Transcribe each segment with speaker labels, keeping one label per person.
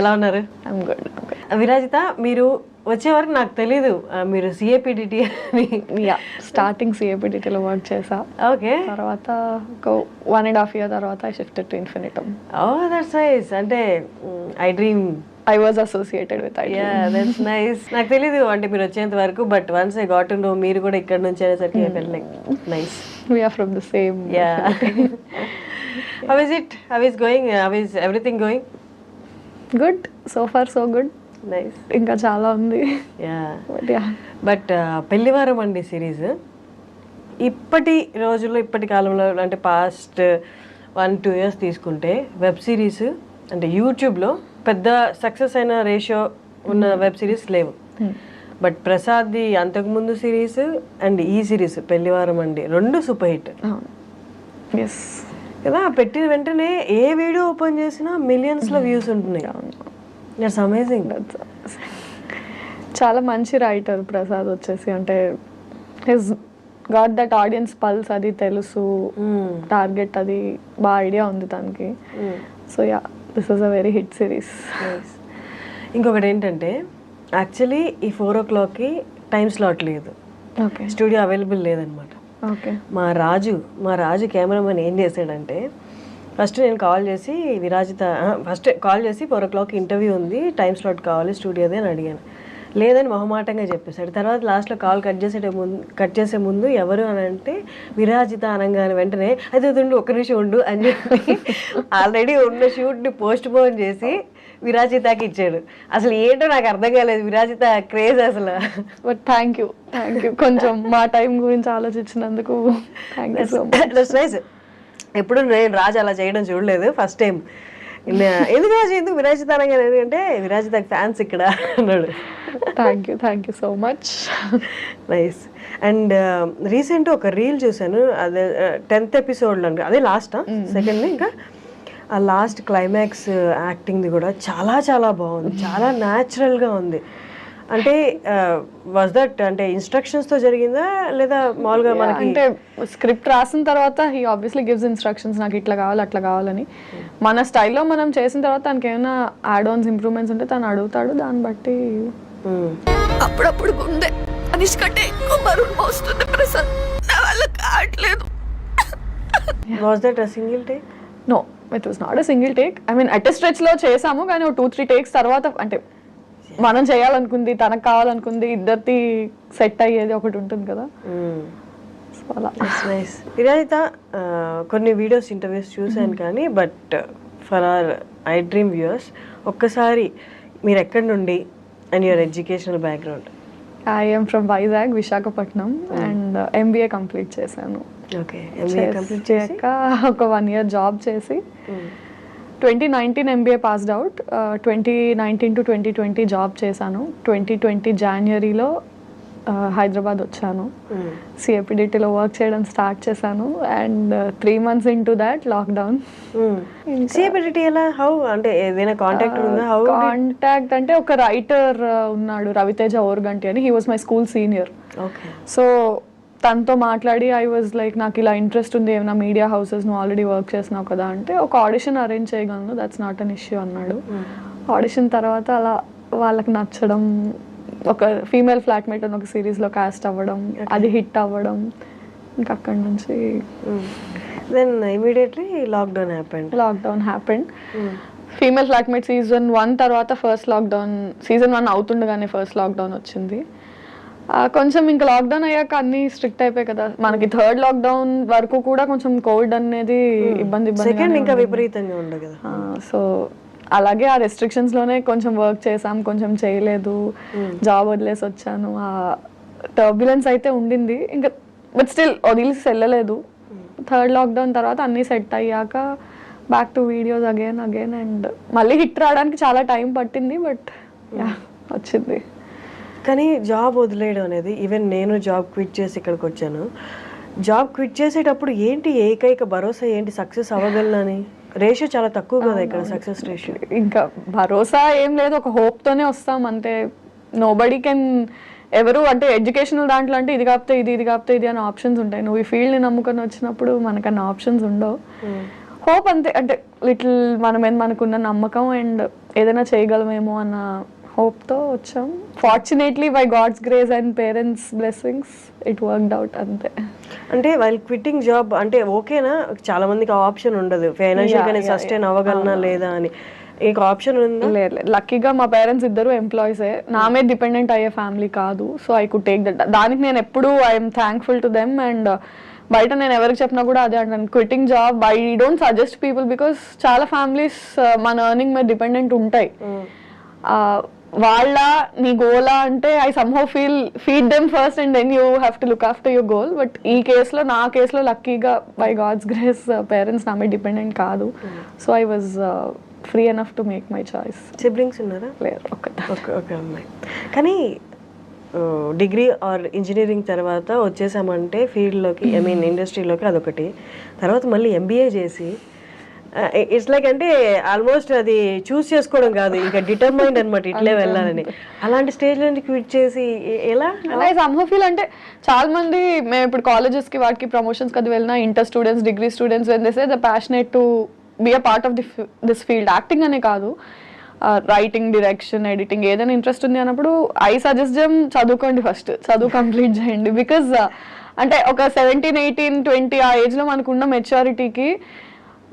Speaker 1: ఎలా ఉన్నారు?
Speaker 2: I'm good.
Speaker 1: Virajitha, మీరు వచ్చే వరకు నాకు తెలీదు మీరు సిఏపిడిటి అని.
Speaker 2: స్టార్టింగ్ సిఏపిడిటీలో వర్క్ చేసా.
Speaker 1: ఓకే.
Speaker 2: తర్వాత ఒక 1.5 year తర్వాత I shifted to Infinitum.
Speaker 1: Oh that's nice. అంటే iDream
Speaker 2: I was associated with I
Speaker 1: yeah that's nice. నాకు తెలీదు అంటే మీరు వచ్చేంత వరకు, but once I got to know మీరు కూడా ఇక్కడ నుంచి అనేసరికి I felt like nice.
Speaker 2: We are from the same.
Speaker 1: యా. How is it? How is going? How is everything going?
Speaker 2: Good. So far so good.
Speaker 1: Nice.
Speaker 2: ఇంకా చాలా ఉంది.
Speaker 1: Yeah.
Speaker 2: But yeah.
Speaker 1: But పెళ్లివారం అండి సిరీస్ ఇప్పటి రోజుల్లో, ఇప్పటి కాలంలో అంటే పాస్ట్ 1-2 years తీసుకుంటే వెబ్ సిరీస్ అంటే యూట్యూబ్లో పెద్ద సక్సెస్ అయిన రేషియో ఉన్న వెబ్ సిరీస్ లేవు. బట్ ప్రసాద్ది అంతకుముందు సిరీస్ అండ్ ఈ సిరీస్ పెళ్లివారం అండి 2 సూపర్ హిట్
Speaker 2: Yes.
Speaker 1: కదా. పెట్టిన వెంటనే ఏ వీడియో ఓపెన్ చేసినా మిలియన్స్లో వ్యూస్ ఉంటున్నాయి. It's amazing.
Speaker 2: చాలా మంచి రైటర్ ప్రసాద్ వచ్చేసి. అంటే his got that audience pulse, అది తెలుసు, టార్గెట్ అది బాగా ఐడియా ఉంది తనకి. So yeah, this is a very hit series.
Speaker 1: ఇంకొకటి ఏంటంటే యాక్చువల్లీ ఈ 4 o'clockకి టైం స్లాట్ లేదు,
Speaker 2: ఓకే,
Speaker 1: స్టూడియో అవైలబుల్ లేదనమాట.
Speaker 2: ఓకే.
Speaker 1: మా రాజు కెమెరామెన్ ఏం చేశాడంటే ఫస్ట్ నేను కాల్ చేసి ఫస్ట్ కాల్ చేసి 4 o'clock ఇంటర్వ్యూ ఉంది, టైం స్లాట్ కావాలి స్టూడియోదే అని అడిగాను. లేదని మొహమాటంగా చెప్పేశాడు. తర్వాత లాస్ట్లో కాల్ కట్ చేసే ముందు ఎవరు అని అంటే విరాజిత అనగానే వెంటనే అయితే ఉండు, 1 నిమిషం ఉండు అని చెప్పి ఆల్రెడీ ఉన్న షూట్ని పోస్ట్ పోన్ చేసి విరాజితకి ఇచ్చాడు. అసలు ఏంటో నాకు అర్థం కాలేదు విరాజిత క్రేజ్ అసలు.
Speaker 2: బట్ థ్యాంక్ యూ కొంచెం మా టైం గురించి ఆలోచించినందుకు థ్యాంక్ యూ సో మచ్.
Speaker 1: ఎప్పుడు నేను రాజు అలా చేయడం చూడలేదు, ఫస్ట్ టైం. ఎందుకు రాజు, ఎందుకు విరాజిత అనగానే, ఎందుకంటే విరాజితకి ఫ్యాన్స్ ఇక్కడ అన్నాడు.
Speaker 2: Thank you so much.
Speaker 1: Nice. And recent ఒక రీల్ చూసాను, అదే 10th episode అండి, అదే లాస్ట్ సెకండ్. ఇంకా ఆ లాస్ట్ క్లైమాక్స్ యాక్టింగ్ది కూడా చాలా చాలా బాగుంది, చాలా న్యాచురల్గా ఉంది. అంటే వాజ్ దట్ అంటే ఇన్స్ట్రక్షన్స్తో జరిగిందా లేదా మామూలుగా మనకి?
Speaker 2: అంటే స్క్రిప్ట్ రాసిన తర్వాత హీ ఆబ్వియస్లీ గివ్స్ ఇన్స్ట్రక్షన్స్, నాకు ఇట్లా కావాలి అట్లా కావాలని. మన స్టైల్లో మనం చేసిన తర్వాత తనకి ఏమైనా యాడ్ ఆన్స్ ఇంప్రూవ్మెంట్స్ ఉంటే తను అడుగుతాడు, దాన్ని బట్టి.
Speaker 3: అప్పుడప్పుడు గుండె అనిష్కంటే ఎక్కువ బరువు మోస్తుంది ప్రసాద్, నా వల్ల కావట్లేదు.
Speaker 1: Was that a single take?
Speaker 2: No, it was not a single take. I mean at stretch లో చేసాము, కానీ 2-3 takes తర్వాత అంటే మనం చేయాలనుకుంది, తనకు కావాలనుకుంది, ఇద్దరిది సెట్ అయ్యేది ఒకటి ఉంటుంది కదా. సో అలా.
Speaker 1: విరాజిత, కొన్ని వీడియోస్ ఇంటర్వ్యూస్ చూశాను కానీ, but for our iDream viewers ఒక్కసారి మీరు ఎక్కడి నుండి and your educational background?
Speaker 2: I am from Vizag, Visakhapatnam, and MBA complete చేశాను.
Speaker 1: ఓకే. MBA కంప్లీట్
Speaker 2: చేశాక ఒక 1 year జాబ్ చేసి 2019 MBA passed out. 2019 to 2020 job చేశాను. 2020 Januaryలో హైదరాబాద్ వచ్చాను. సిఏపిడిటీలో వర్క్ చేయడం స్టార్ట్ చేశాను. And 3 months into that lockdown.
Speaker 1: CAPDT ఎలా, హౌ అంటే ఏదైనా కాంటాక్ట్ ఉందా? హౌ
Speaker 2: కాంటాక్ట్ అంటే ఒక రైటర్ ఉన్నాడు, రవితేజ ఓర్గంటి అని. He was my school senior.
Speaker 1: Okay.
Speaker 2: So తనతో మాట్లాడి ఐ వాజ్ లైక్, నాకు ఇలా ఇంట్రెస్ట్ ఉంది, ఏమైనా మీడియా హౌసెస్ నువ్వు ఆల్రెడీ వర్క్ చేసినావు కదా అంటే, ఒక ఆడిషన్ అరేంజ్ చేయగలను, దట్స్ నాట్ అన్ ఇష్యూ అన్నాడు. ఆడిషన్ తర్వాత అలా వాళ్ళకి నచ్చడం, ఒక ఫీమేల్ ఫ్లాట్మేట్ అని ఒక సిరీస్లో కాస్ట్ అవ్వడం, అది హిట్ అవ్వడం, ఇంకా అక్కడి నుంచి
Speaker 1: then immediately lockdown
Speaker 2: happened. Female flatmate season 1 తర్వాత ఫస్ట్ లాక్డౌన్, season 1 అవుతుండగానే ఫస్ట్ లాక్డౌన్ వచ్చింది. కొంచెం ఇంకా లాక్డౌన్ అయ్యాక అన్ని స్ట్రిక్ట్ అయిపోయాయి కదా మనకి. 3rd లాక్డౌన్ వరకు కూడా కొంచెం కోవిడ్ అనేది ఇబ్బంది
Speaker 1: ఇంకా విపరీతంగా ఉండదు కదా.
Speaker 2: సో అలాగే ఆ రెస్ట్రిక్షన్స్ లోనే కొంచెం వర్క్ చేసాం, కొంచెం చేయలేదు, జాబ్ వదిలేసి వచ్చాను. ఆ టర్బ్యులెన్స్ అయితే ఉండింది ఇంకా, బట్ స్టిల్ వదిలేసి వెళ్ళలేదు. 3rd లాక్డౌన్ తర్వాత అన్ని సెట్ అయ్యాక back to videos again and మళ్ళీ హిట్ రావడానికి చాలా టైం పట్టింది, బట్ వచ్చింది.
Speaker 1: కానీ జాబ్ వదిలేయడం అనేది, ఈవెన్ నేను జాబ్ క్విట్ చేసి ఇక్కడికి వచ్చాను, జాబ్ క్విట్ చేసేటప్పుడు ఏంటి ఏకైక భరోసా ఏంటి, సక్సెస్ అవ్వగలనని? రేషియో చాలా తక్కువ కదా ఇక్కడ, సక్సెస్ రేషియో.
Speaker 2: ఇంకా భరోసా ఏం లేదు, ఒక హోప్తోనే వస్తాం అంతే. నోబడీ కెన్ ఎవరు అంటే ఎడ్యుకేషనల్ దాంట్లో అంటే ఇది కాకపోతే ఇది, ఇది కాకపోతే ఇది అని ఆప్షన్స్ ఉంటాయి. నువ్వు ఈ ఫీల్డ్ని నమ్ముకొని వచ్చినప్పుడు మనకన్నా ఆప్షన్స్ ఉండవు. హోప్ అంతే, అంటే లిటిల్ మనకున్న నమ్మకం అండ్ ఏదైనా చేయగలమేమో అన్న హోప్తో వచ్చాం. Fortunately by God's grace and parents blessings it worked out అంతే.
Speaker 1: అంటే వాళ్ళు క్విట్టింగ్ జాబ్ అంటే ఓకేనా? చాలా మందికి ఆప్షన్ ఉండదు, ఫైనాన్షియల్ గానే సస్టైన్ అవ్వగలనా లేదా అని. మీకు ఆప్షన్ ఉందా?
Speaker 2: లేదు, లక్కీగా మా పేరెంట్స్ ఇద్దరు ఎంప్లాయీసే, నా మీద డిపెండెంట్ అయ్యే ఫ్యామిలీ కాదు. So I could take that. దానికి నేను ఎప్పుడు I'm thankful to them. And బయట నేను ఎవరికి చెప్పినా కూడా అదే అంటాను, quitting job I don't suggest people because చాలా ఫ్యామిలీస్ మన ఎర్నింగ్ మీద డిపెండెంట్ ఉంటాయి. వాళ్ళ నీ గోలా అంటే I somehow feed them first and then you have to look after your goal. But ఈ కేసులో నా కేసులో లక్కీగా బై గాడ్స్ గ్రేస్ పేరెంట్స్ నా మీద డిపెండెంట్ కాదు. So I was free enough to make my choice.
Speaker 1: Siblings ఉన్నారా?
Speaker 2: లేదు,
Speaker 1: ఒక అమ్మాయి. కానీ డిగ్రీ ఆర్ ఇంజనీరింగ్ తర్వాత వచ్చేసామంటే ఫీల్డ్లోకి, ఐ మీన్ ఇండస్ట్రీలోకి, అదొకటి. తర్వాత మళ్ళీ ఎంబీఏ చేసి ఇట్స్ లైక్ అంటే ఆల్మోస్ట్ అది చూస్ చేసుకోవడం కాదు, ఇంకా డిటర్మైండ్ అనమాట ఇట్లే వెళ్ళాలని. అలాంటి స్టేజ్ నుంచి క్విట్ చేసి ఎలా?
Speaker 2: సమ్హౌ ఫీల్ అంటే చాలా మంది మేము ఇప్పుడు కాలేజెస్కి వాటికి ప్రమోషన్స్కి అది వెళ్ళినా inter students, degree students when they say the passionate to be a part of this field, acting అనే కాదు, రైటింగ్, డైరెక్షన్, ఎడిటింగ్ ఏదైనా ఇంట్రెస్ట్ ఉంది అన్నప్పుడు ఐ సజెస్ట్ దెమ్ చదువుకోండి, ఫస్ట్ చదువు కంప్లీట్ చేయండి. బికాజ్ అంటే ఒక 17, 18, 20 ఆ ఏజ్లో మనకున్న మెచ్యూరిటీకి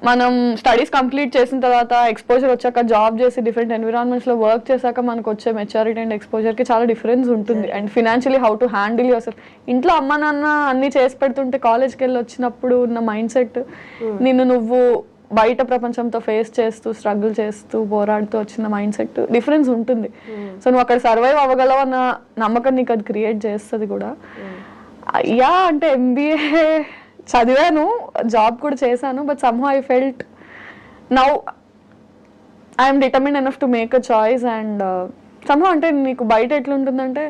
Speaker 2: మనం స్టడీస్ కంప్లీట్ చేసిన తర్వాత ఎక్స్పోజర్ వచ్చాక జాబ్ చేసి డిఫరెంట్ ఎన్విరాన్మెంట్స్లో వర్క్ చేశాక మనకు వచ్చే మెచ్యూరిటీ అండ్ ఎక్స్పోజర్కి చాలా డిఫరెన్స్ ఉంటుంది. And financially how to handle your self. ఇంట్లో అమ్మ నాన్న అన్ని చేసి పెడుతుంటే కాలేజ్కి వెళ్ళి వచ్చినప్పుడు ఉన్న మైండ్ సెట్, నువ్వు బయట ప్రపంచంతో ఫేస్ చేస్తూ స్ట్రగుల్ చేస్తూ పోరాడుతూ వచ్చిన మైండ్ సెట్ డిఫరెన్స్ ఉంటుంది. సో నువ్వు అక్కడ సర్వైవ్ అవ్వగలవు అన్న నమ్మకం నీకు అది క్రియేట్ చేస్తుంది కూడా. యా అంటే ఎంబీఏ చదివాను, జాబ్ కూడా చేశాను, but somehow I felt now I'm determined enough to make a choice. And somehow అంటే నీకు బయట ఎట్లుంటుందంటే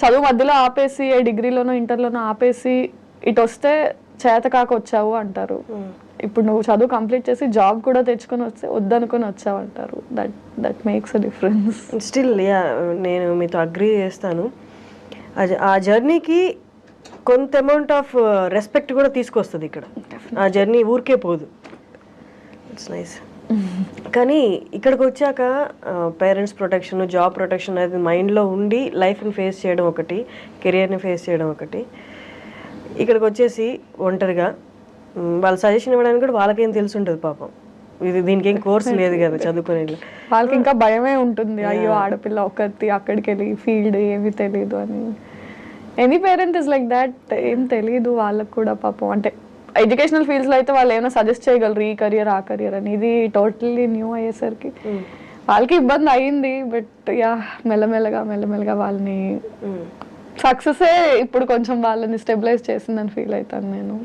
Speaker 2: చదువు మధ్యలో ఆపేసి డిగ్రీలోనో ఇంటర్లోనో ఆపేసి ఇటు వస్తే చేతకాక వచ్చావు అంటారు. ఇప్పుడు నువ్వు చదువు కంప్లీట్ చేసి జాబ్ కూడా తెచ్చుకొని వస్తే వద్దనుకొని వచ్చావు అంటారు. That makes a difference.
Speaker 1: Still yeah, నేను మీతో అగ్రీ చేస్తాను. ఆ జర్నీకి కొంత అమౌంట్ ఆఫ్ రెస్పెక్ట్ కూడా తీసుకొస్తుంది ఇక్కడ. ఆ జర్నీ ఊరికే పోదు. It's nice. కానీ ఇక్కడికి వచ్చాక పేరెంట్స్ ప్రొటెక్షన్, జాబ్ ప్రొటెక్షన్ అనేది మైండ్లో ఉండి లైఫ్ని ఫేస్ చేయడం ఒకటి, కెరియర్ని ఫేస్ చేయడం ఒకటి. ఇక్కడికి వచ్చేసి ఒంటరిగా వాళ్ళ సజెషన్ ఇవ్వడానికి కూడా వాళ్ళకేం తెలిసి ఉంటుంది పాపం. దీనికి ఏం కోర్స్ లేదు కదా చదువుకునే
Speaker 2: వాళ్ళకి, ఇంకా భయమే ఉంటుంది, అయ్యో ఆడపిల్ల ఒకటి అక్కడికి వెళ్ళి ఫీల్డ్ ఏమీ తెలియదు అని. Any parent is like that, ఏం తెలియదు వాళ్ళకు కూడా పాపం. అంటే ఎడ్యుకేషనల్ ఫీల్డ్స్లో అయితే వాళ్ళు ఏమైనా సజెస్ట్ చేయగలరు, ఈ కెరియర్ ఆ కెరియర్ అని. ఇది టోటల్లీ న్యూ అయ్యేసరికి వాళ్ళకి ఇబ్బంది అయింది. బట్ యా మెల్లమెల్లగా వాళ్ళని సక్సెసే ఇప్పుడు కొంచెం వాళ్ళని స్టెబిలైజ్ చేసిందని ఫీల్ అవుతాను నేను.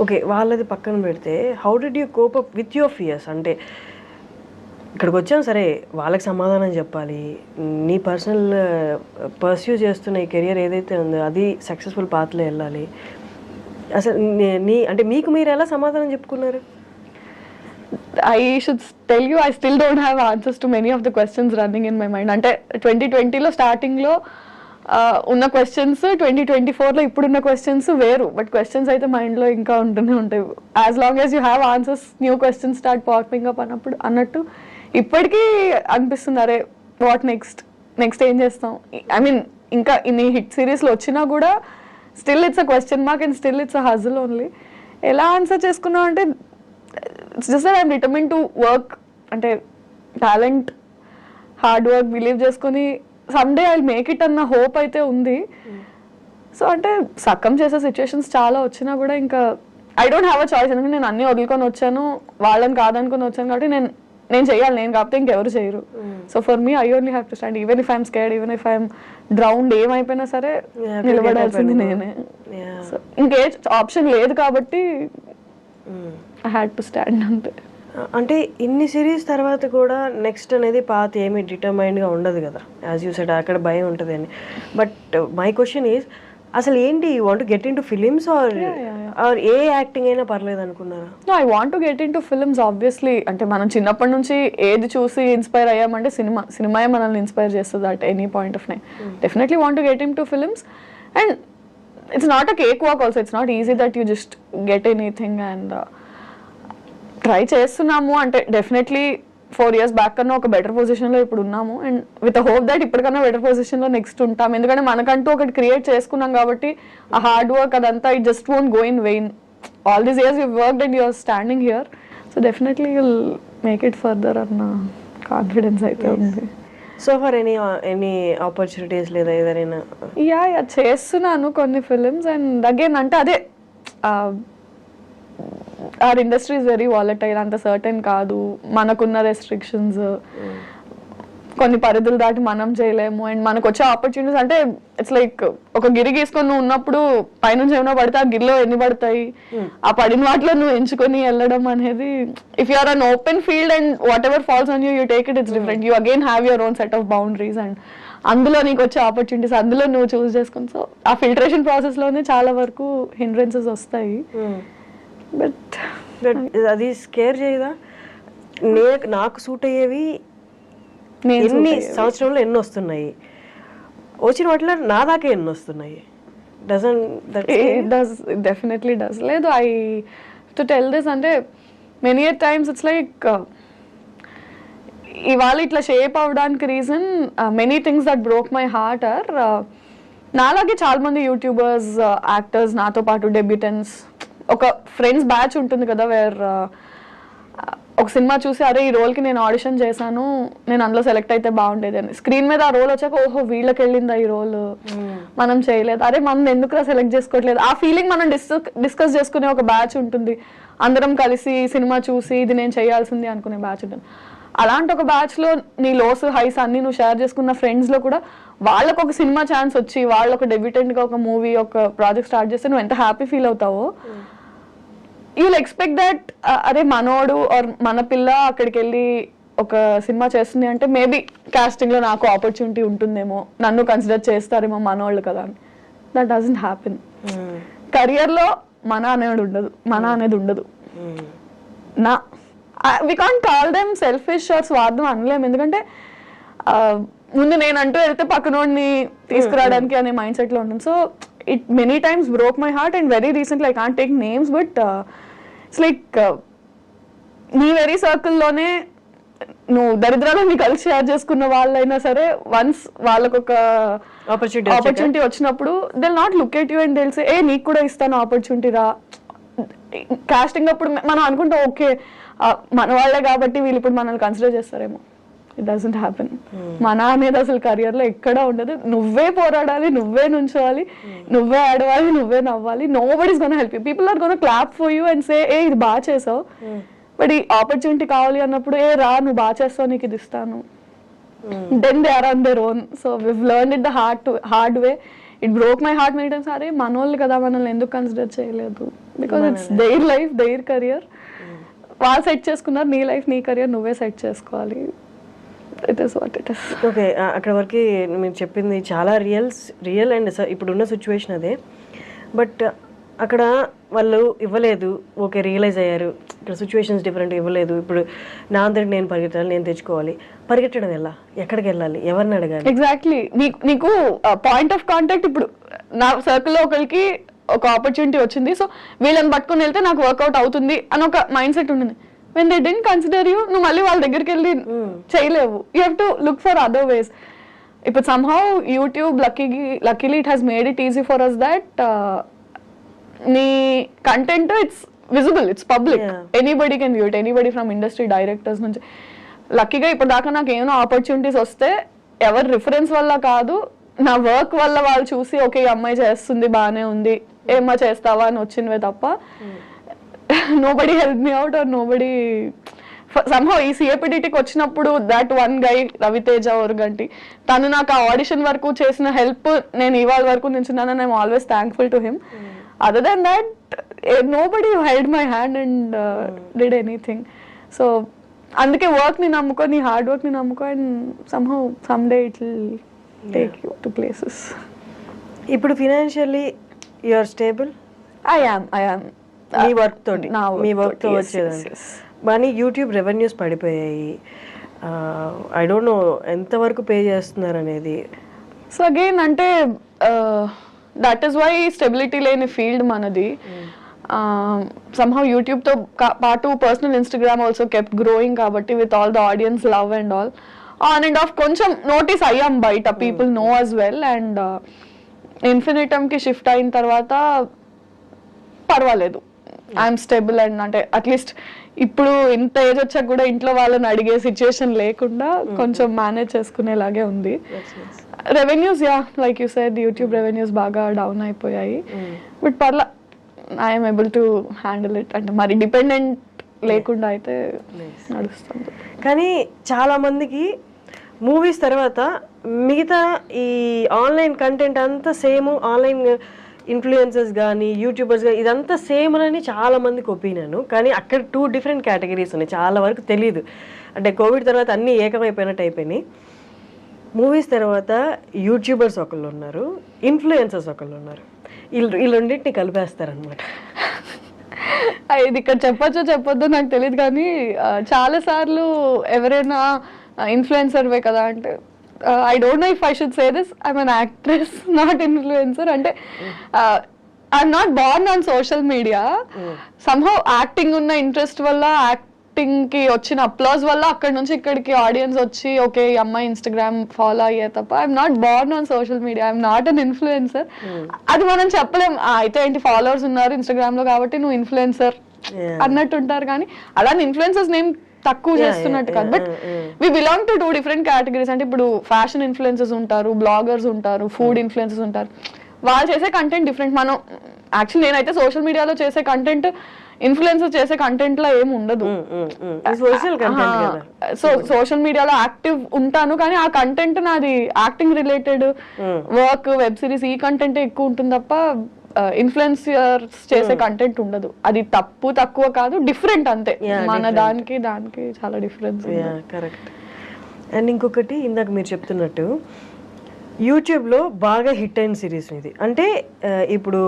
Speaker 1: ఓకే, వాళ్ళది పక్కన పెడితే how did you cope up with your fears? అంటే ఇక్కడికి వచ్చాం సరే, వాళ్ళకి సమాధానం చెప్పాలి, నీ పర్సనల్ పర్స్యూ చేస్తున్న ఈ కెరియర్ ఏదైతే ఉందో అది సక్సెస్ఫుల్ పాత్లో వెళ్ళాలి. అసలు అంటే మీకు మీరు ఎలా సమాధానం చెప్పుకున్నారు?
Speaker 2: I should tell you, I still don't have answers to many of the questions running in my mind. అంటే 2020లో స్టార్టింగ్లో ఉన్న క్వశ్చన్స్ 2024లో ఇప్పుడున్న క్వశ్చన్స్ వేరు, బట్ క్వశ్చన్స్ అయితే మైండ్లో ఇంకా ఉంటూనే ఉంటాయి. As long as you have answers, new questions start popping up అన్నట్టు ఇప్పటికీ అనిపిస్తుంది, అరే వాట్ నెక్స్ట్ ఏం చేస్తాం. ఐ మీన్ ఇంకా ఇన్ని హిట్ సిరీస్లో వచ్చినా కూడా still it's a question mark and still it's a హజిల్ only. ఎలా ఆన్సర్ చేసుకున్నాం అంటే it's just I'm determine to work, అంటే టాలెంట్, హార్డ్ వర్క్ బిలీవ్ చేసుకొని సమ్డే ఐ మేక్ ఇట్ అన్న హోప్ అయితే ఉంది. సో అంటే సక్కం చేసే సిచ్యువేషన్స్ చాలా వచ్చినా కూడా ఇంకా I don't have a choice. ఎందుకంటే నేను అన్ని వదులుకొని వచ్చాను, వాళ్ళని కాదనుకొని వచ్చాను కాబట్టి నేను చేయాలి, నేను కాకపోతే ఇంకెవరు చేయరు. So for me I only have to stand, even if I'm scared, even if I'm drowned, ఏమైపోయినా సరే నిలబడాల్సింది నేనే. సో ఇంకే ఆప్షన్ లేదు కాబట్టి ఐ హ్యాడ్ టు స్టాండ్ అంతే.
Speaker 1: అంటే ఇన్ని సిరీస్ తర్వాత కూడా నెక్స్ట్ అనేది పాత ఏమి డిటర్మైన్డ్గా ఉండదు కదా, యాజ్ యూ సెడ్ అక్కడ భయం ఉంటుంది అని. బట్ మై క్వశ్చన్ ఈజ్, అసలు ఏంటి, you want get into films or ఏ యాక్టింగ్ అయినా పర్లేదు అనుకున్నారా?
Speaker 2: I want to get into films obviously. అంటే మనం చిన్నప్పటి నుంచి ఏది చూసి ఇన్స్పైర్ అయ్యామంటే సినిమాయే మనల్ని ఇన్స్పైర్ చేస్తుంది at any point of time. Definitely want to get into films. And it's not a cake walk also, it's not easy that you just get anything. And try చేస్తున్నాము అంటే definitely 4 years back కన్నా ఒక better పొజిషన్లో ఇప్పుడు ఉన్నాము and with hope that ఇప్పటికన్నా better పొజిషన్లో next ఉంటాం. ఎందుకంటే మనకంటూ ఒకటి క్రియేట్ చేసుకున్నాం కాబట్టి ఆ హార్డ్ వర్క్ అదంతా it just won't go in vain. All these years you worked and you're standing here, so definitely you'll make it further అన్న కాన్ఫిడెన్స్ అయితే ఉంది.
Speaker 1: సో ఫర్ ఎనీ ఆపర్చునిటీస్ లేదా ఏదైనా?
Speaker 2: యా చేస్తున్నాను కొన్ని ఫిలిమ్స్ అండ్ అగైన్ అంటే అదే our industry is very volatile, అంత సర్టెన్ కాదు, మనకున్న రెస్ట్రిక్షన్స్ కొన్ని పరిధులు దాటి మనం చేయలేము అండ్ మనకు వచ్చే ఆపర్చునిటీస్ అంటే ఇట్స్ లైక్ ఒక గిరి గీసుకొని నువ్వు ఉన్నప్పుడు పైనుంచి ఏమైనా పడితే ఆ గిరిలో ఎన్ని పడతాయి, ఆ పడిన వాటిలో నువ్వు ఎంచుకొని వెళ్ళడం అనేది if you are an open field and whatever falls on you take it, it's different. You again have your own set of boundaries and అందులో నీకు వచ్చే ఆపర్చునిటీస్ అందులో నువ్వు చూస్ చేసుకుని, సో ఆ ఫిల్టరేషన్ ప్రాసెస్లోనే చాలా వరకు హిండ్రెన్సెస్ వస్తాయి. బట్
Speaker 1: అది స్కేర్ చేయదా? నాకు సూట్ అయ్యేవి ఎన్ని సంవత్సరంలో ఎన్ని వస్తున్నాయి, వచ్చిన వాటిలో నా దాకా ఎన్ని వస్తున్నాయి?
Speaker 2: Definitely does. లేదు ఐ టు టెల్ దిస్ అంటే మెనీ టైమ్స్ ఇట్స్ లైక్ ఇవాళ ఇట్లా షేప్ అవ్వడానికి reason many things that broke my heart or నాలాగే చాలా మంది యూట్యూబర్స్, యాక్టర్స్, నాతో పాటు డెబ్యూటెంట్స్, ఒక ఫ్రెండ్స్ బ్యాచ్ ఉంటుంది కదా వేర్ ఒక సినిమా చూసి అరే ఈ రోల్కి నేను ఆడిషన్ చేశాను, నేను అందులో సెలెక్ట్ అయితే బాగుండేది అని, స్క్రీన్ మీద ఆ రోల్ వచ్చాక ఓహో వీళ్ళకి వెళ్ళిందా ఈ రోల్, మనం చేయలేదు, అరే మనం ఎందుకు సెలెక్ట్ చేసుకోవట్లేదు, ఆ ఫీలింగ్ మనం డిస్కస్ చేసుకునే ఒక బ్యాచ్ ఉంటుంది. అందరం కలిసి సినిమా చూసి ఇది నేను చేయాల్సింది అనుకునే బ్యాచ్ ఉంటుంది. అలాంటి ఒక బ్యాచ్లో నీ లోస్ హైస్ అన్ని నువ్వు షేర్ చేసుకున్న ఫ్రెండ్స్లో కూడా వాళ్ళకు ఒక సినిమా ఛాన్స్ వచ్చి వాళ్ళు ఒక డెబ్యూటెంట్గా ఒక మూవీ ఒక ప్రాజెక్ట్ స్టార్ట్ చేస్తే నువ్వు ఎంత హ్యాపీ ఫీల్ అవుతావో, యూల్ ఎక్స్పెక్ట్ దట్ అరే మనోడు ఆర్ మన పిల్ల అక్కడికి వెళ్ళి ఒక సినిమా చేస్తుంది అంటే మేబీ కాస్టింగ్లో నాకు ఆపర్చునిటీ ఉంటుందేమో, నన్ను కన్సిడర్ చేస్తారేమో మనోళ్ళు కదా అని. That doesn't happen. కెరియర్లో మన అనేది ఉండదు. నా we can't call them selfish or స్వార్థం అనలేము, ఎందుకంటే ముందు నేను అంటూ వెళ్తే పక్కనోడిని తీసుకురావడానికి అనే మైండ్ సెట్లో ఉంటుంది. So it many times broke my heart and very recently I can't take names but it's like నీ వెరీ సర్కిల్లోనే నువ్వు దరిద్రాలు నీ కలిసి షేర్ చేసుకున్న వాళ్ళైనా సరే వన్స్ వాళ్ళకు ఒక ఆపర్చునిటీ వచ్చినప్పుడు they not look at you and they say ఏ నీకు కూడా ఇస్తాను ఆపర్చునిటీ రా. కాస్టింగ్ అప్పుడు మనం అనుకుంటాం ఓకే మన వాళ్ళే కాబట్టి వీళ్ళు ఇప్పుడు మనల్ని కన్సిడర్ చేస్తారేమో. It doesn't happen. మన అనేది అసలు కెరియర్లో ఎక్కడా ఉండదు. నువ్వే పోరాడాలి, నువ్వే నుంచోవాలి, నువ్వే ఆడవాలి, నువ్వే నవ్వాలి. Nobody's gonna help you. People are gonna clap for you and say ఏ ఇది బాగా చేసావు, బట్ ఈ ఆపర్చునిటీ కావాలి అన్నప్పుడు ఏ రా నువ్వు బాగా చేస్తావు నీకు ఇది ఇస్తాను. Then they are on their own. So we've learned it the hard way. It broke my heart many times. అరే మనోళ్ళు కదా మనల్ని ఎందుకు కన్సిడర్ చేయలేదు, because it's their life their career. వాళ్ళు సెట్ చేసుకున్నారు, నీ లైఫ్ నీ కెరియర్ నువ్వే సెట్ చేసుకోవాలి. It is what it is.
Speaker 1: Okay, అక్కడ వరకు మీరు చెప్పింది చాలా రియల్ అండ్ ఇప్పుడున్న సిచ్యువేషన్ అదే. బట్ అక్కడ వాళ్ళు ఇవ్వలేదు, ఓకే రియలైజ్ అయ్యారు, ఇక్కడ సిచ్యువేషన్స్ డిఫరెంట్, ఇవ్వలేదు. ఇప్పుడు నా అందరికి నేను పరిగెత్తాలి, నేను తెచ్చుకోవాలి. పరిగెట్టడం ఎలా, ఎక్కడికి వెళ్ళాలి, ఎవరిని అడగాలి?
Speaker 2: ఎగ్జాక్ట్లీ. నీకు పాయింట్ ఆఫ్ కాంటాక్ట్ ఇప్పుడు నా సర్కిల్లో ఒకరికి ఒక ఆపర్చునిటీ వచ్చింది, సో వీళ్ళని పట్టుకుని వెళ్తే నాకు వర్కౌట్ అవుతుంది అని ఒక మైండ్ సెట్ ఉంటుంది. When they don't consider you, నువ్వు మళ్ళీ వాళ్ళ దగ్గరికి వెళ్ళి చేయలేవు. You have to look for other ways. ఇప్పుడు somehow YouTube luckily it has made it easy for us that నీ content it's visible, it's public, anybody can view it, anybody from industry directors నుంచి. లక్కీగా ఇప్పుడు దాకా నాకు ఏమైనా opportunities వస్తే ఎవరి రిఫరెన్స్ వల్ల కాదు, నా వర్క్ వల్ల వాళ్ళు చూసి ఓకే ఈ అమ్మాయి చేస్తుంది బాగానే ఉంది, ఏమ్మా చేస్తావా అని వచ్చినవే తప్ప nobody help me out or nobody. Somehow ఈ సిఏపిడిటీకి వచ్చినప్పుడు that one guy Raviteja Oruganti, తను నాకు ఆ ఆడిషన్ వరకు చేసిన హెల్ప్ నేను ఇవాళ వరకు నిల్చున్నాను. I'm always thankful to him. Other than that nobody held my hand and did anything. So అందుకే వర్క్ ని నమ్ముకో, నీ హార్డ్ వర్క్ ని నమ్ముకో, and somehow some day it will take you to places.
Speaker 1: ఇప్పుడు financially you are stable?
Speaker 2: I am
Speaker 1: మీ work తోటి, మీ వర్క్ తో వచ్చేదండి. కానీ యూట్యూబ్ రెవెన్యూస్ పడిపోయాయి. ఐ డోంట్ నో ఎంతవరకు పే చేస్తున్నారు అనేది.
Speaker 2: సో అగైన్ అంటే దట్ ఈస్ వై స్టెబిలిటీ లేని ఫీల్డ్ మనది. somehow యూట్యూబ్తో పాటు personal Instagram also kept growing కాబట్టి with all the audience love and all on and off కొంచెం నోటీస్ అయ్యాం బయట, people know us well. And ఇన్ఫినిటమ్కి షిఫ్ట్ అయిన తర్వాత పర్వాలేదు, ఐఎమ్ స్టేబుల్. అండ్ అంటే అట్లీస్ట్ ఇప్పుడు ఇంత ఏజ్ వచ్చాక కూడా ఇంట్లో వాళ్ళని అడిగే సిచ్యుయేషన్ లేకుండా కొంచెం మేనేజ్ చేసుకునేలాగే ఉంది. Revenues like you said YouTube revenues బాగా డౌన్ అయిపోయాయి, బట్ పర్లా I'm able to handle it. అంటే మరి డిపెండెంట్ లేకుండా అయితే నడుస్తుంది.
Speaker 1: కానీ చాలా మందికి మూవీస్ తర్వాత మిగతా ఈ ఆన్లైన్ కంటెంట్ అంతా సేమ్, ఆన్లైన్ ఇన్ఫ్లుయెన్సర్స్ కానీ యూట్యూబర్స్ కానీ ఇదంతా సేమ్ అని చాలా మందికి ఒపీనియన్. కానీ అక్కడ 2 డిఫరెంట్ కేటగిరీస్ ఉన్నాయి, చాలా వరకు తెలియదు. అంటే కోవిడ్ తర్వాత అన్నీ ఏకమైపోయినట్టు అయిపోయినాయి. మూవీస్ తర్వాత యూట్యూబర్స్ ఒకళ్ళు ఉన్నారు, ఇన్ఫ్లుయెన్సర్స్ ఒకళ్ళు ఉన్నారు. ఈ రెండింటిని కలిపేస్తారనమాట.
Speaker 2: ఇది ఇక్కడ చెప్పొచ్చో చెప్పొద్దో నాకు తెలియదు, కానీ చాలా సార్లు ఎవరైనా ఇన్ఫ్లుయెన్సర్వే కదా అంటే I don't know if I should say this, I'm an actress, not influencer. అంటే I'm not born on social media. Somehow acting ఉన్న ఇంట్రెస్ట్ వల్ల, యాక్టింగ్ కి వచ్చిన అప్లాజ్ వల్ల అక్కడ నుంచి ఇక్కడికి ఆడియన్స్ వచ్చి ఓకే ఈ అమ్మాయి ఇన్స్టాగ్రామ్ ఫాలో అయ్యే తప్ప I'm not Born on social media, I'm not an influencer. అది మనం చెప్పలేం. అయితే ఏంటి ఫాలోవర్స్ ఉన్నారు ఇన్స్టాగ్రామ్ లో కాబట్టి నువ్వు ఇన్ఫ్లుయెన్సర్ అన్నట్టు ఉంటారు, కానీ అలానే ఇన్ఫ్లుయెన్సర్స్ నేమ్ తక్కువ చేస్తున్నట్టు కాదు. But we belong to 2 different categories. అంటే ఇప్పుడు ఫ్యాషన్ ఇన్ఫ్లుయెన్సర్స్ ఉంటారు, బ్లాగర్స్ ఉంటారు, ఫుడ్ ఇన్ఫ్లుయెన్సర్స్ ఉంటారు. వాళ్ళు చేసే కంటెంట్ డిఫరెంట్. మనం యాక్చువల్లీ నేనైతే సోషల్ మీడియాలో చేసే కంటెంట్ ఇన్ఫ్లుయెన్సర్ చేసే కంటెంట్ లో ఏమి ఉండదు. సో సోషల్ మీడియాలో యాక్టివ్ ఉంటాను, కానీ ఆ కంటెంట్ నాది acting related work, web series, ఈ కంటెంట్ ఎక్కువ ఉంటుంది తప్ప ఇన్ఫ్లుయెన్సర్స్ చేసే కంటెంట్ ఉండదు. అది తక్కువ కాదు, డిఫరెంట్ అంతే. మన దానికి చాలా డిఫరెన్స్.
Speaker 1: కరెక్ట్. అండ్ ఇంకొకటి ఇందాక మీరు చెప్తున్నట్టు యూట్యూబ్లో బాగా హిట్ అయిన సిరీస్ ఇది. అంటే ఇప్పుడు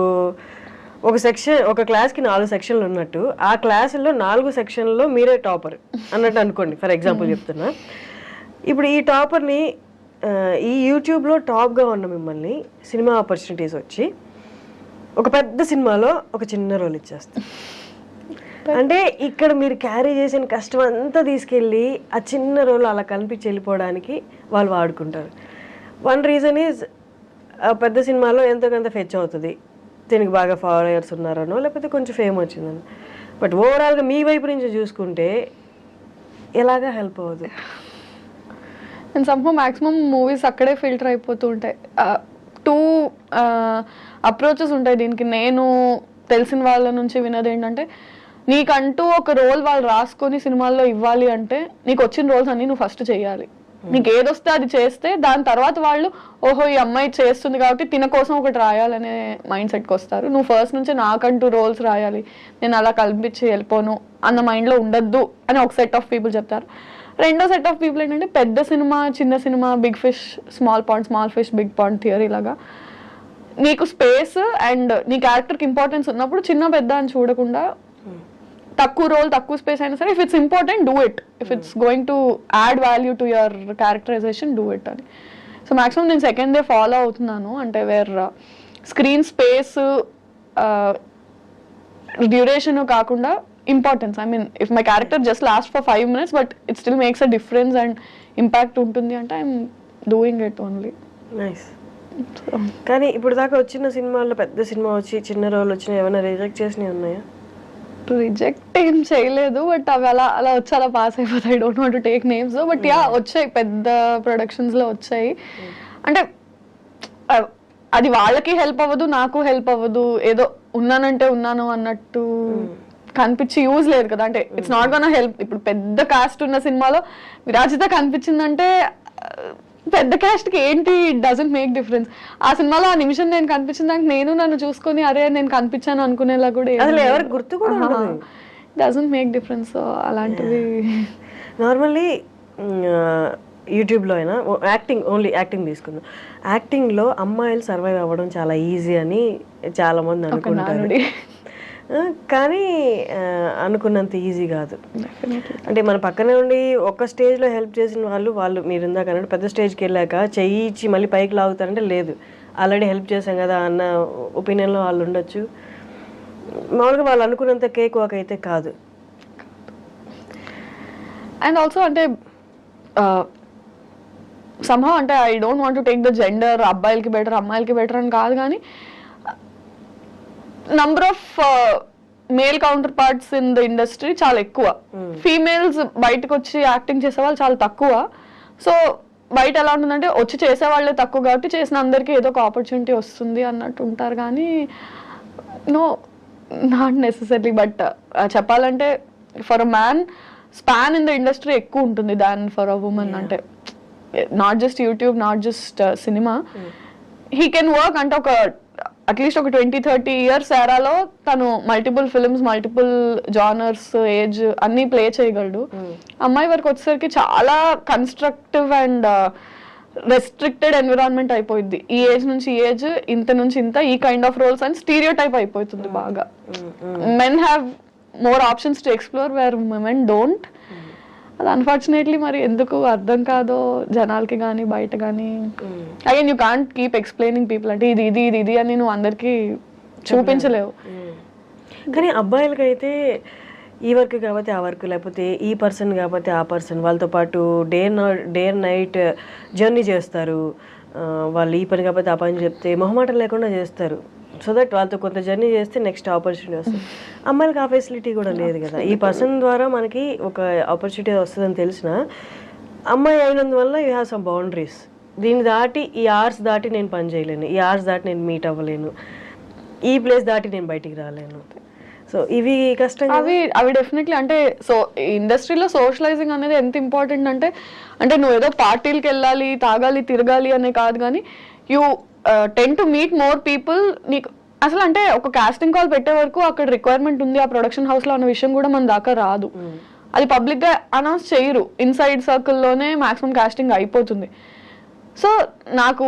Speaker 1: ఒక క్లాస్కి 4 సెక్షన్లు ఉన్నట్టు ఆ క్లాసుల్లో 4 సెక్షన్లో మీరే టాపర్ అన్నట్టు అనుకోండి, ఫర్ ఎగ్జాంపుల్ చెప్తున్నా. ఇప్పుడు ఈ టాపర్ని ఈ యూట్యూబ్లో టాప్గా ఉన్న మిమ్మల్ని సినిమా ఆపర్చునిటీస్ వచ్చి ఒక పెద్ద సినిమాలో ఒక చిన్న రోల్ ఇచ్చేస్తారు. అంటే ఇక్కడ మీరు క్యారీ చేసిన కష్టం అంతా తీసుకెళ్ళి ఆ చిన్న రోల్ అలా కనిపించి వెళ్ళిపోవడానికి వాళ్ళు వాడుకుంటారు. వన్ రీజన్ ఈజ్ పెద్ద సినిమాలో ఎంతో కొంత ఫెచ్ అవుతుంది, దీనికి బాగా ఫాలోయర్స్ ఉన్నారనో లేకపోతే కొంచెం ఫేమ్ వచ్చిందని. బట్ ఓవరాల్గా మీ వైపు నుంచి చూసుకుంటే ఎలాగా హెల్ప్ అవ్వదు.
Speaker 2: అండ్ సమ్హౌ మ్యాక్సిమం మూవీస్ అక్కడే ఫిల్టర్ అయిపోతూ ఉంటాయి. 2 అప్రోచెస్ ఉంటాయి దీనికి. నేను తెలిసిన వాళ్ళ నుంచి విన్నది ఏంటంటే, నీకంటూ ఒక రోల్ వాళ్ళు రాసుకొని సినిమాల్లో ఇవ్వాలి అంటే నీకు వచ్చిన రోల్స్ అన్ని నువ్వు ఫస్ట్ చేయాలి. నీకు ఏదొస్తే అది చేస్తే దాని తర్వాత వాళ్ళు ఓహో ఈ అమ్మాయి చేస్తుంది కాబట్టి తిన కోసం ఒకటి రాయాలనే మైండ్ సెట్కి వస్తారు. నువ్వు ఫస్ట్ నుంచి నాకంటూ రోల్స్ రాయాలి, నేను అలా కల్పించి వెళ్ళిపోను అన్న మైండ్లో ఉండద్దు అని ఒక సెట్ ఆఫ్ పీపుల్ చెప్తారు. రెండో సెట్ ఆఫ్ పీపుల్ ఏంటంటే పెద్ద సినిమా, చిన్న cinema, big fish small pond, small fish big pond theory లాగా నీకు స్పేస్ అండ్ నీ క్యారెక్టర్కి ఇంపార్టెన్స్ ఉన్నప్పుడు చిన్న పెద్ద అని చూడకుండా తక్కువ రోల్ తక్కువ స్పేస్ అయినా సరే if it's important do it, if it's going to add value to your characterization do it అని. సో మ్యాక్సిమం నేను సెకండ్ డే ఫాలో అవుతున్నాను. అంటే వేర్ స్క్రీన్ స్పేస్ డ్యూరేషన్ కాకుండా importance. I mean if my character just last for 5 minutes but it still makes a difference and impact ఉంటుంది అంటే I'm doing it only.
Speaker 1: Nice. కానీ ఇప్పుడు దాకా వచ్చిన సినిమాల్లో పెద్ద సినిమా వచ్చి చిన్న రోల్ వచ్చినా ఏమైనా రిజెక్ట్ చేసినవి ఉన్నాయా?
Speaker 2: రిజెక్ట్ ఏం చేయలేదు, బట్ అవి అలా వచ్చి అలా పాస్ అయిపోతాయి. Don't want to take names, but వచ్చాయి, పెద్ద ప్రొడక్షన్స్లో వచ్చాయి. అంటే అది వాళ్ళకి హెల్ప్ అవ్వదు, నాకు హెల్ప్ అవ్వదు. ఏదో ఉన్నానంటే ఉన్నాను అన్నట్టు కనిపించి యూజ్ లేదు కదా. అంటే ఇట్స్ నాట్ గోనా హెల్ప్. ఇప్పుడు పెద్ద కాస్ట్ ఉన్న సినిమాలో విరాజిత కనిపించిందంటే పెద్ద క్యాస్ట్ కి ఏంటి, ఇట్ డజంట్ మేక్ డిఫరెన్స్. ఆ సినిమాలో ఆ నిమిషం నేను కనిపించిన దానికి నేను నన్ను చూసుకొని అరే నేను కనిపించాను అనుకునేలా కూడా
Speaker 1: ఎవరికి గుర్తు కూడా
Speaker 2: డజంట్ మేక్ డిఫరెన్స్. సో అలాంటివి
Speaker 1: నార్మల్లీ యూట్యూబ్లో అయినా ఓన్లీ యాక్టింగ్ తీసుకుందాం. యాక్టింగ్లో అమ్మాయిలు సర్వైవ్ అవ్వడం చాలా ఈజీ అని చాలామంది అనుకుంటారు, కానీ అనుకున్నంత ఈజీ కాదు. అంటే మన పక్కనే ఉండి ఒక స్టేజ్లో హెల్ప్ చేసిన వాళ్ళు మీరు ఇందాక అన్నట్టు పెద్ద స్టేజ్కి వెళ్ళాక చెయ్యి ఇచ్చి మళ్ళీ పైకి లాగుతారంటే లేదు, ఆల్రెడీ హెల్ప్ చేశాం కదా అన్న ఒపీనియన్లో వాళ్ళు ఉండొచ్చు. మామూలుగా వాళ్ళు అనుకున్నంత కేక్ వాక్ అయితే కాదు.
Speaker 2: అండ్ ఆల్సో అంటే somehow అంటే I don't want to take the gender, అబ్బాయిలకి బెటర్ అమ్మాయిలకి బెటర్ అని కాదు, కానీ number of male counter parts in the industry చాలా ఎక్కువ. ఫీమేల్స్ బయటకు వచ్చి యాక్టింగ్ చేసే వాళ్ళు చాలా తక్కువ. సో బయట ఎలా ఉంటుందంటే వచ్చి చేసే వాళ్ళే తక్కువ కాబట్టి చేసిన అందరికీ ఏదో ఒక ఆపర్చునిటీ వస్తుంది అన్నట్టు ఉంటారు, కానీ నో, నాట్ నెసెసరీ. బట్ చెప్పాలంటే for a man span in the industry ఎక్కువ ఉంటుంది దాన్ ఫర్ అ ఉమెన్. అంటే not just YouTube, not just cinema, he can work అంటే ఒక అట్లీస్ట్ ఒక 20-30 years ఎరాలో తను multiple films, multiple genres, age అన్ని play చేయగలడు. అమ్మాయి వరకు వచ్చేసరికి చాలా కన్స్ట్రక్టివ్ అండ్ రెస్ట్రిక్టెడ్ ఎన్విరాన్మెంట్ అయిపోయింది. ఈ ఏజ్ నుంచి ఈ ఏజ్, ఇంత నుంచి ఇంత, ఈ కైండ్ ఆఫ్ రోల్స్ అని స్టీరియో టైప్ అయిపోతుంది బాగా. Men have more options to explore where women don't. అది అన్ఫార్చునేట్లీ మరి ఎందుకు అర్థం కాదో జనాలకి కానీ బయట కానీ. Again you can't keep explaining people అంటే ఇది ఇది ఇది ఇది అని నువ్వు అందరికీ చూపించలేవు.
Speaker 1: కానీ అబ్బాయిలకైతే ఈ వర్క్ కాబట్టి ఆ వర్క్, లేకపోతే ఈ పర్సన్ కాబట్టి ఆ పర్సన్, వాళ్ళతో పాటు డే అండ్ నైట్ జర్నీ చేస్తారు. వాళ్ళు ఈ పని కాబట్టి ఆ పని చెప్తే మొహమాటం లేకుండా చేస్తారు. సో దట్ వాళ్ళతో కొంత జర్నీ చేస్తే నెక్స్ట్ ఆపర్చునిటీ వస్తుంది. అమ్మాయిలకి ఆ ఫెసిలిటీ కూడా లేదు కదా. ఈ పర్సన్ ద్వారా మనకి ఒక ఆపర్చునిటీ వస్తుందని తెలిసిన అమ్మాయి అయినందువల్ల యూ హ్యావ్ సమ్ బౌండరీస్. దీన్ని దాటి, ఈ అవర్స్ దాటి నేను పని చేయలేను, ఈ అవర్స్ దాటి నేను మీట్ అవ్వలేను, ఈ ప్లేస్ దాటి నేను బయటికి రాలేను. సో ఇవి కష్టం.
Speaker 2: అవి డెఫినెట్లీ అంటే సో ఇండస్ట్రీలో సోషలైజింగ్ అనేది ఎంత ఇంపార్టెంట్ అంటే నువ్వు ఏదో పార్టీలకి వెళ్ళాలి, తాగాలి, తిరగాలి అనే కాదు, కానీ you ten to meet more people. నీకు అసలు అంటే ఒక కాస్టింగ్ కాల్ పెట్టే వరకు అక్కడ రిక్వైర్మెంట్ ఉంది ఆ ప్రొడక్షన్ హౌస్ లో అన్న విషయం కూడా మన దాకా రాదు. అది పబ్లిక్ గా అనౌన్స్ చేయరు, ఇన్సైడ్ సర్కిల్లోనే మాక్సిమం కాస్టింగ్ అయిపోతుంది. సో నాకు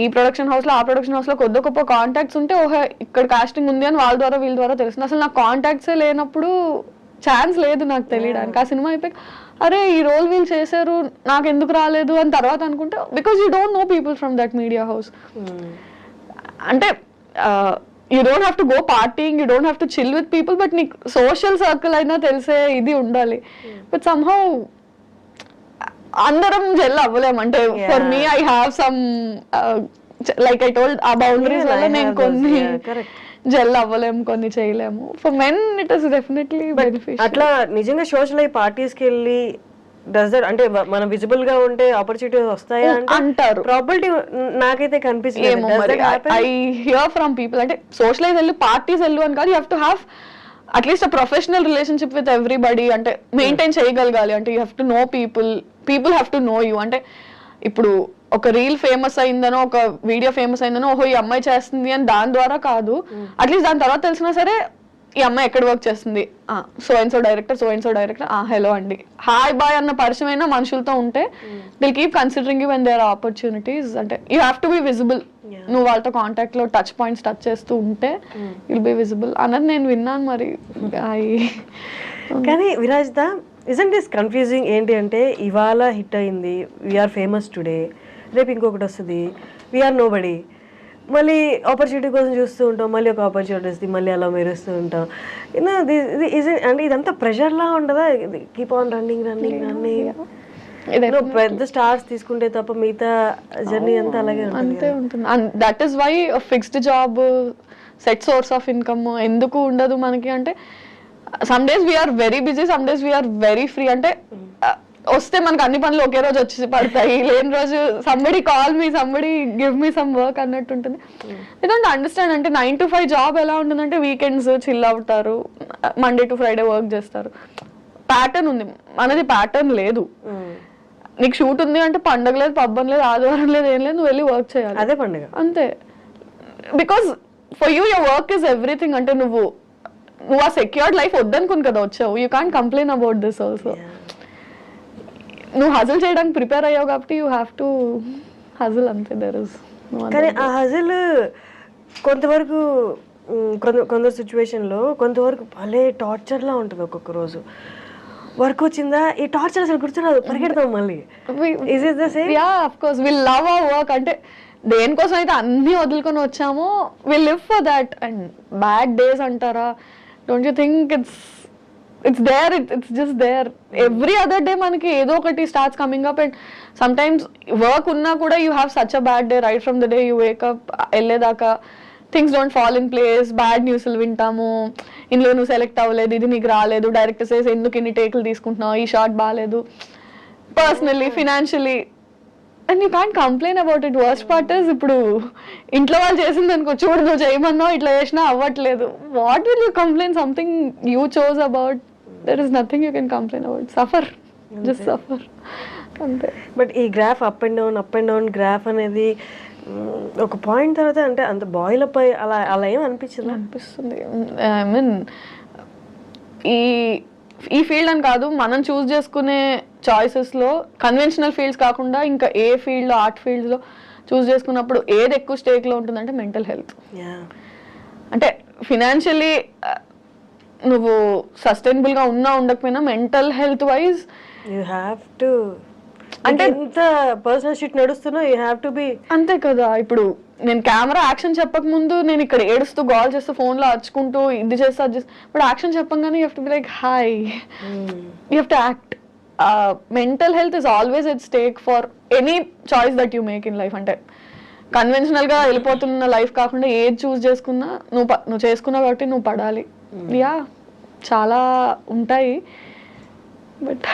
Speaker 2: ఈ ప్రొడక్షన్ హౌస్ లో ఆ ప్రొడక్షన్ హౌస్ లో కొద్ది గొప్ప కాంటాక్ట్స్ ఉంటే ఓహో ఇక్కడ కాస్టింగ్ ఉంది అని వాళ్ళ ద్వారా వీళ్ళ ద్వారా తెలుస్తుంది. అసలు నాకు కాంటాక్ట్సే లేనప్పుడు ఛాన్స్ లేదు నాకు తెలియడానికి. ఆ సినిమా అయిపోయి అరే ఈ రోల్ వీళ్ళు చేశారు నాకు ఎందుకు రాలేదు అని తర్వాత అనుకుంటే because you don't know people from that media house. అంటే you don't have to go partying, you don't have to chill with people, but నీకు సోషల్ సర్కిల్ అయినా తెలిసే ఇది ఉండాలి. బట్ సమ్హౌ అందరం జెల్ అవ్వలేము. అంటే for me I have some like I told ఆ బౌండరీస్ వల్ల నేను కొన్ని జెల్ అవ్వలేము, కొన్ని చేయలేము. For men it is definitely beneficial.
Speaker 1: అట్లా నిజంగా సోషల్ అయ్యి పార్టీస్కి వెళ్ళి డస్ దట్ అంటే మనం విజిబుల్ గా ఉంటే ఆపర్చునిటీస్ వస్తాయా
Speaker 2: అంటారు.
Speaker 1: ప్రాబిలిటీ నాకైతే కనిపిస్తుంది.
Speaker 2: ఐ హియర్ ఫ్రమ్ పీపుల్ అంటే సోషలైజ్ వెళ్ళు, పార్టీస్ వెళ్ళు అని కాదు, you have to have at least a professional relationship with everybody. అంటే మెయింటైన్ చేయగలగాలి. అంటే you have to know people have to know you. అంటే ఇప్పుడు ఒక రీల్ ఫేమస్ అయిందనో, ఒక వీడియో ఫేమస్ అయిందనో, ఓహో ఈ అమ్మాయి చేస్తుంది అని దాని ద్వారా కాదు, అట్లీస్ట్ దాని తర్వాత తెలిసినా సరే ఈ అమ్మాయి ఎక్కడ వర్క్ చేస్తుంది, so and so director, hello అండి, హాయ్ బాయ్ అన్న పరిచయం అయినా మనుషులతో ఉంటే they'll keep considering you when there are opportunities. అంటే you have to be visible. నువ్వు వాళ్ళతో కాంటాక్ట్ లో టచ్ పాయింట్స్ టచ్ చేస్తూ ఉంటే విల్ బి విజిబుల్ అన్నది నేను విన్నాను. మరి
Speaker 1: కానీ విరాజిత, ఇజంట్ దిస్ కన్ఫ్యూజింగ్? ఏంటి అంటే ఇవాళ హిట్ అయింది, వీఆర్ ఫేమస్ టుడే, రేపు ఇంకొకటి వస్తుంది, వీఆర్ నో బడీ, మళ్ళీ ఆపర్చునిటీ కోసం చూస్తూ ఉంటాం, మళ్ళీ ఒక ఆపర్చునిటీ వస్తుంది, మళ్ళీ అలా మెరుస్తూ ఉంటాం. అంటే ఇదంతా ప్రెషర్లా ఉండదా? Keep on running. పెద్ద స్టార్స్ తీసుకుంటే తప్ప మిగతా జర్నీ అంతా అలాగే
Speaker 2: ఉంటుంది. That is why fixed job, set source of income ఎందుకు ఉండదు మనకి అంటే some days we're very busy, some days we're very free. అంటే వస్తే మనకు అన్ని పనులు ఒకే రోజు వచ్చి పడతాయి, లేని రోజు somebody call me, somebody give me some work అన్నట్టు ఉంటుంది. I don't understand. అంటే 9 to 5 జాబ్ ఎలా ఉంటుందంటే వీకెండ్స్ చిల్ అవుతారు, మండే టు ఫ్రైడే వర్క్ చేస్తారు, ప్యాటర్న్ ఉంది. మనది ప్యాటర్న్ లేదు. నీకు షూట్ ఉంది అంటే పండగ లేదు, పబ్బం లేదు, ఆదివారం లేదు, ఏం లేదు, నువ్వు వెళ్ళి వర్క్ చేయాలి,
Speaker 1: అదే పండుగ అంతే.
Speaker 2: Because for you your work is everything. అంటే నువ్వు ఆ సెక్యూర్డ్ లైఫ్ వద్దనుకుని కదా వచ్చావు. You can't complain about this also. నువ్వు హజిల్ చేయడానికి ప్రిపేర్ అయ్యావు కాబట్టి యూ హ్యావ్ టు హజిల్, అంతే. దర్ ఇస్
Speaker 1: కానీ ఆ హజిల్ కొంతవరకు కొందరు సిచ్యువేషన్లో కొంతవరకు భలే టార్చర్లా ఉంటుంది. ఒక్కొక్క రోజు వర్క్ వచ్చిందా, ఈ టార్చర్ అసలు గుర్తురాదు, పరిగెడతాం మళ్ళీ.
Speaker 2: Yeah of course we love our work. అంటే దేనికోసం అయితే అన్ని వదులుకొని వచ్చామో will live for that. And bad days అంటారా, don't you think it's there, it's just there. Every other day మనకి ఏదో ఒకటి starts coming up. And sometimes work ఉన్నా కూడా you have such a bad day right from the day you wake up వెళ్ళేదాకా. Things don't fall in place, bad న్యూస్లు వింటాము, ఇందులో నువ్వు సెలెక్ట్ అవ్వలేదు, ఇది నీకు రాలేదు, డైరెక్టర్ సేస్ ఎందుకు ఇన్ని టేకులు తీసుకుంటున్నావు, ఈ షాట్ బాగాలేదు, personally financially, and you can't complain about it. Worst part is ఇప్పుడు ఇంట్లో వాళ్ళు చేసింది అనుకో, చూడు నువ్వు చేయమన్నావు ఇట్లా చేసినా అవ్వట్లేదు, what will you complain? Something you chose about, there is nothing you can complain about. Suffer, just suffer అంతే.
Speaker 1: బట్ ఈ graph up and down graph అనేది ఒక పాయింట్ తర్వాత అంటే అంత బాయిల్ అప్ అలా అలా ఏం అనిపించింది?
Speaker 2: అనిపిస్తుంది. ఐ మీన్ ఈ ఫీల్డ్ అని కాదు, మనం చూస్ చేసుకునే చాయిసెస్లో కన్వెన్షనల్ ఫీల్డ్స్ కాకుండా ఇంకా ఏ ఫీల్డ్లో, ఆర్ట్ ఫీల్డ్స్లో చూస్ చేసుకున్నప్పుడు ఏది ఎక్కువ స్టేక్లో ఉంటుందంటే మెంటల్ హెల్త్. అంటే ఫినాన్షియలీ నువ్వు సస్టైనబుల్గా ఉన్నా ఉండకపోయినా mental health wise
Speaker 1: you have to, అంటే ఎంత పర్సనల్ షూట్ నడుస్తున్నా యూ హ్యావ్ టు బి.
Speaker 2: అంతే కదా. ఇప్పుడు నేను కెమెరా యాక్షన్ చెప్పక ముందు నేను ఇక్కడ ఏడుస్తూ గోల్ చేస్తూ ఫోన్లో అరుచుకుంటూ ఇది చేస్తా అది చేస్తా, ఇప్పుడు యాక్షన్ చెప్పంగానే you have to be like hi, you have to act. Mental health is always at stake for any choice that you make in life. అంటే కన్వెన్షనల్గా వెళ్ళిపోతున్న లైఫ్ కాకుండా ఏది చూస్ చేసుకున్నా నువ్వు చేసుకున్నావు కాబట్టి నువ్వు పడాలి. యా చాలా ఉంటాయి, బట్